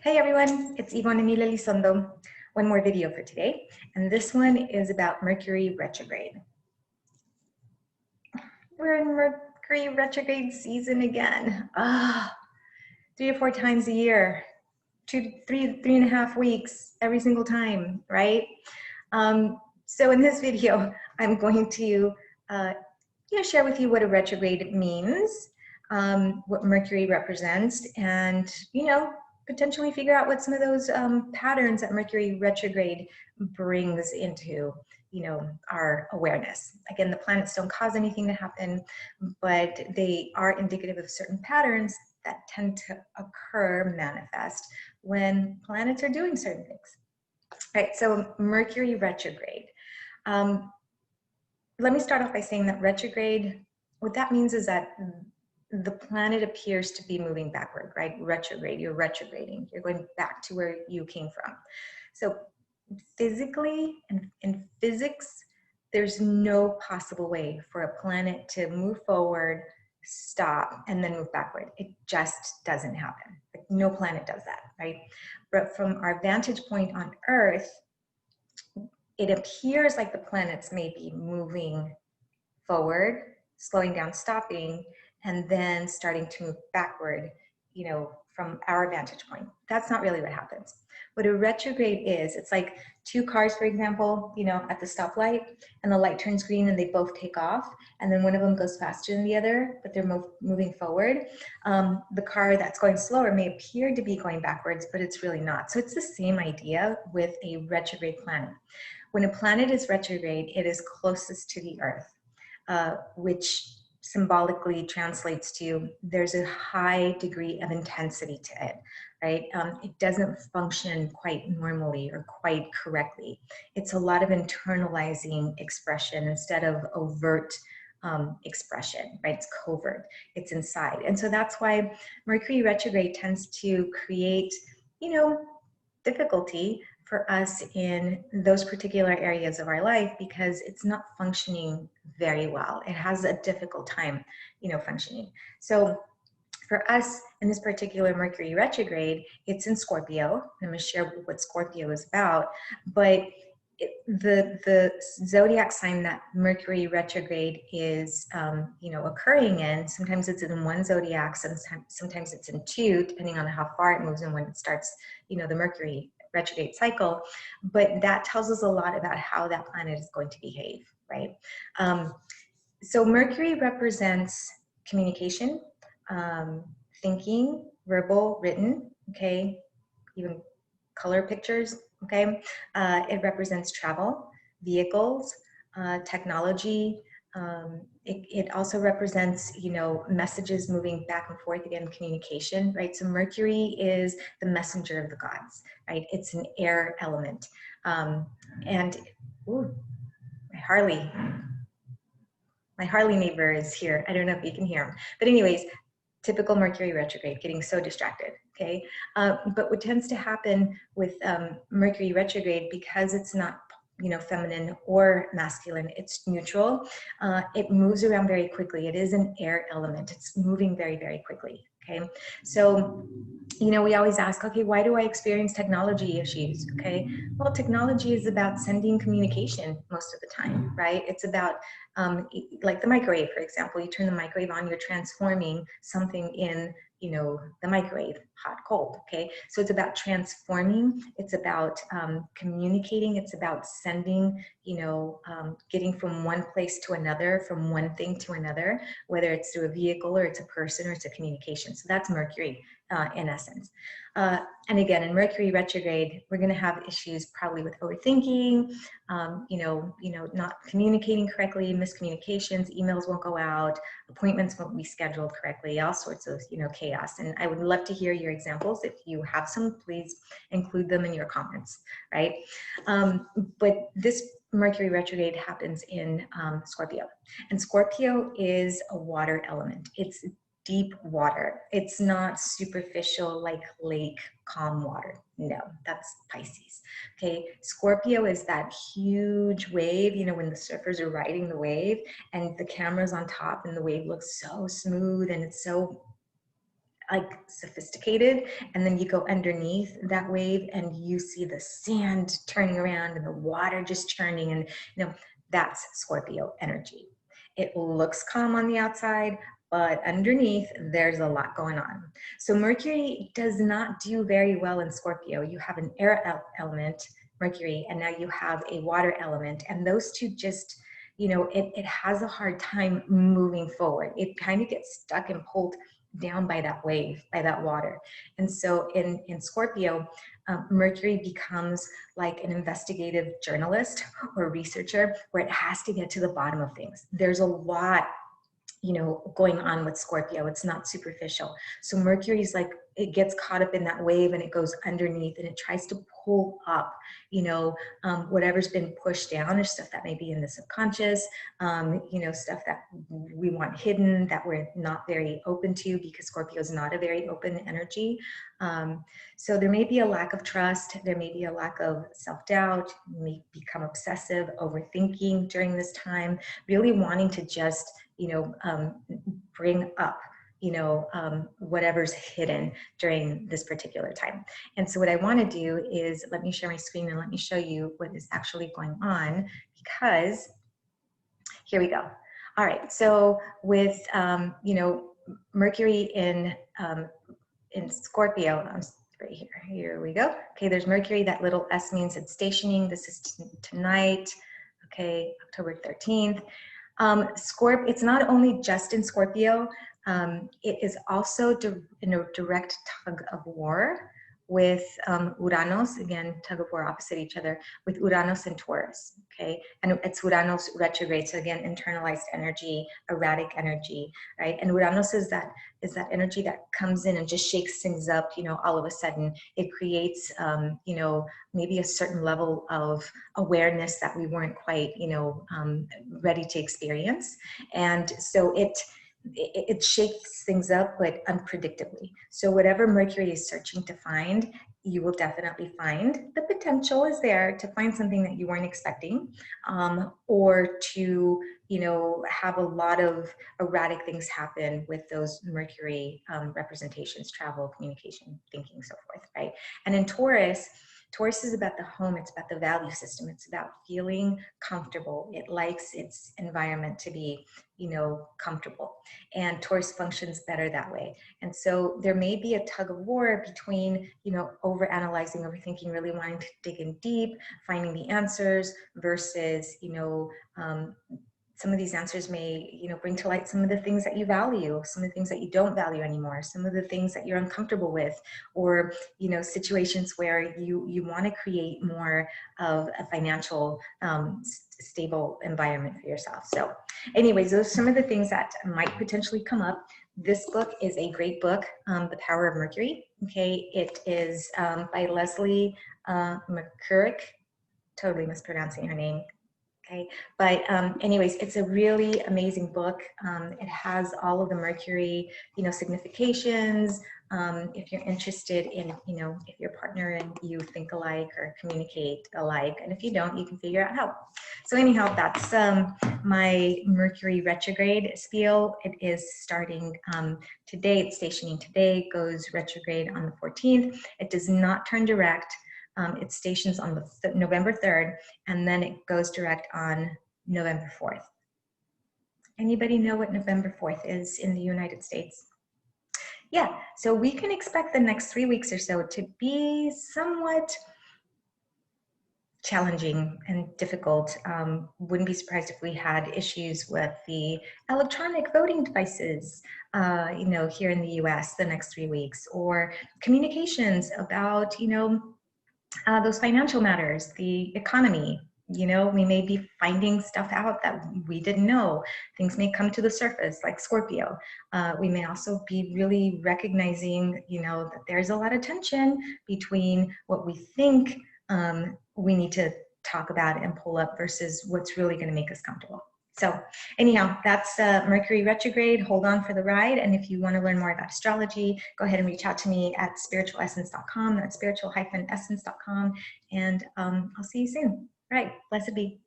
Hey everyone, it's Yvonne Emila Lizondo. One more video for today, and this one is about Mercury retrograde. We're in Mercury retrograde season again. 3 or 4 times a year, 3.5 weeks every single time, right? So in this video, I'm going to share with you what a retrograde means, what Mercury represents, and potentially figure out what some of those patterns that Mercury retrograde brings into our awareness. Again, the planets don't cause anything to happen, but they are indicative of certain patterns that tend to occur, manifest when planets are doing certain things. All right, so Mercury retrograde. Let me start off by saying that retrograde, what that means is that the planet appears to be moving backward, right? Retrograde, you're retrograding. You're going back to where you came from. So physically and in physics, there's no possible way for a planet to move forward, stop, and then move backward. It just doesn't happen. Like, no planet does that, right? But from our vantage point on Earth, it appears like the planets may be moving forward, slowing down, stopping, and then starting to move backward, from our vantage point. That's not really what happens. What a retrograde is, it's like two cars, for example, at the stoplight, and the light turns green and they both take off, and then one of them goes faster than the other, but they're moving forward. The car that's going slower may appear to be going backwards, but it's really not. So it's the same idea with a retrograde planet. When a planet is retrograde, it is closest to the Earth, which symbolically translates to there's a high degree of intensity to it, right? It doesn't function quite normally or quite correctly. It's a lot of internalizing expression instead of overt expression, right? It's covert, it's inside. And so that's why Mercury retrograde tends to create, difficulty for us in those particular areas of our life because it's not functioning very well. It has a difficult time, functioning. So for us in this particular Mercury retrograde, it's in Scorpio. I'm going to share what Scorpio is about, but the zodiac sign that Mercury retrograde is, occurring in, sometimes it's in one zodiac, sometimes it's in two, depending on how far it moves and when it starts, the Mercury retrograde cycle. But that tells us a lot about how that planet is going to behave, right? So Mercury represents communication, thinking, verbal, written, okay, even color pictures, okay? It represents travel, vehicles, technology. It also represents, messages moving back and forth, again, communication, right? So Mercury is the messenger of the gods, right? It's an air element. And, ooh, my Harley neighbor is here. I don't know if you can hear him. But anyways, typical Mercury retrograde, getting so distracted, okay? But what tends to happen with Mercury retrograde, because it's not, feminine or masculine, it's neutral, it moves around very quickly. It is an air element. It's moving very, very quickly, okay? So, we always ask, okay, why do I experience technology issues, okay? Well, technology is about sending communication most of the time, right? It's about, like the microwave, for example, you turn the microwave on, you're transforming something in, the microwave, hot, cold, okay? So it's about transforming, it's about communicating, it's about sending, getting from one place to another, from one thing to another, whether it's through a vehicle or it's a person or it's a communication. So that's Mercury. In essence. And again, in Mercury retrograde, we're going to have issues probably with overthinking, not communicating correctly, miscommunications, emails won't go out, appointments won't be scheduled correctly, all sorts of, chaos. And I would love to hear your examples. If you have some, please include them in your comments, right? But this Mercury retrograde happens in Scorpio. And Scorpio is a water element. It's deep water. It's not superficial like lake, calm water. No, that's Pisces. Okay, Scorpio is that huge wave, when the surfers are riding the wave and the camera's on top and the wave looks so smooth and it's so like sophisticated, and then you go underneath that wave and you see the sand turning around and the water just churning, and that's Scorpio energy. It looks calm on the outside, but underneath there's a lot going on. So Mercury does not do very well in Scorpio. You have an air element, Mercury, and now you have a water element, and those two just, it has a hard time moving forward. It kind of gets stuck and pulled down by that wave, by that water. And so in Scorpio, Mercury becomes like an investigative journalist or researcher, where it has to get to the bottom of things. There's a lot, going on with Scorpio. It's not superficial. So Mercury's like, it gets caught up in that wave and it goes underneath and it tries to pull up, whatever's been pushed down, or stuff that may be in the subconscious, stuff that we want hidden, that we're not very open to, because Scorpio is not a very open energy. So there may be a lack of trust. There may be a lack of self-doubt. You may become obsessive, overthinking during this time, really wanting to just, bring up, whatever's hidden during this particular time. And so what I want to do is, let me share my screen and let me show you what is actually going on, because here we go. All right, so with, Mercury in Scorpio, right here we go. Okay, there's Mercury, that little S means it's stationing. This is tonight, okay, October 13th. It's not only just in Scorpio, it is also in a direct tug of war with Uranus, again, tug of war opposite each other, with Uranus and Taurus, okay? And it's Uranus retrograde, so again, internalized energy, erratic energy, right? And Uranus is that energy that comes in and just shakes things up, all of a sudden. It creates, maybe a certain level of awareness that we weren't quite, ready to experience. And so it shakes things up, but unpredictably. So whatever Mercury is searching to find, you will definitely find. The potential is there to find something that you weren't expecting, or to, have a lot of erratic things happen with those Mercury representations, travel, communication, thinking, so forth, right? And in Taurus is about the home. It's about the value system. It's about feeling comfortable. It likes its environment to be, comfortable. And Taurus functions better that way. And so there may be a tug of war between, overanalyzing, overthinking, really wanting to dig in deep, finding the answers, versus, some of these answers may, bring to light some of the things that you value, some of the things that you don't value anymore, some of the things that you're uncomfortable with, or, situations where you want to create more of a financial, stable environment for yourself. So anyways, those are some of the things that might potentially come up. This book is a great book, The Power of Mercury. Okay, it is by Leslie McCurrick, totally mispronouncing her name. Okay, but anyways, it's a really amazing book. It has all of the Mercury, significations. If you're interested in, if your partner and you think alike or communicate alike, and if you don't, you can figure out how. So anyhow, that's my Mercury retrograde spiel. It is starting today. It's stationing today. Goes retrograde on the 14th. It does not turn direct. It stations on the November 3rd, and then it goes direct on November 4th. Anybody know what November 4th is in the United States? Yeah, so we can expect the next 3 weeks or so to be somewhat challenging and difficult. Wouldn't be surprised if we had issues with the electronic voting devices, here in the US the next 3 weeks, or communications about, those financial matters, the economy. We may be finding stuff out that we didn't know. Things may come to the surface, like Scorpio. We may also be really recognizing, that there's a lot of tension between what we think we need to talk about and pull up versus what's really going to make us comfortable. So anyhow, that's Mercury retrograde. Hold on for the ride. And if you want to learn more about astrology, go ahead and reach out to me at spiritualessence.com. That's spiritual-essence.com. And I'll see you soon. All right. Blessed be.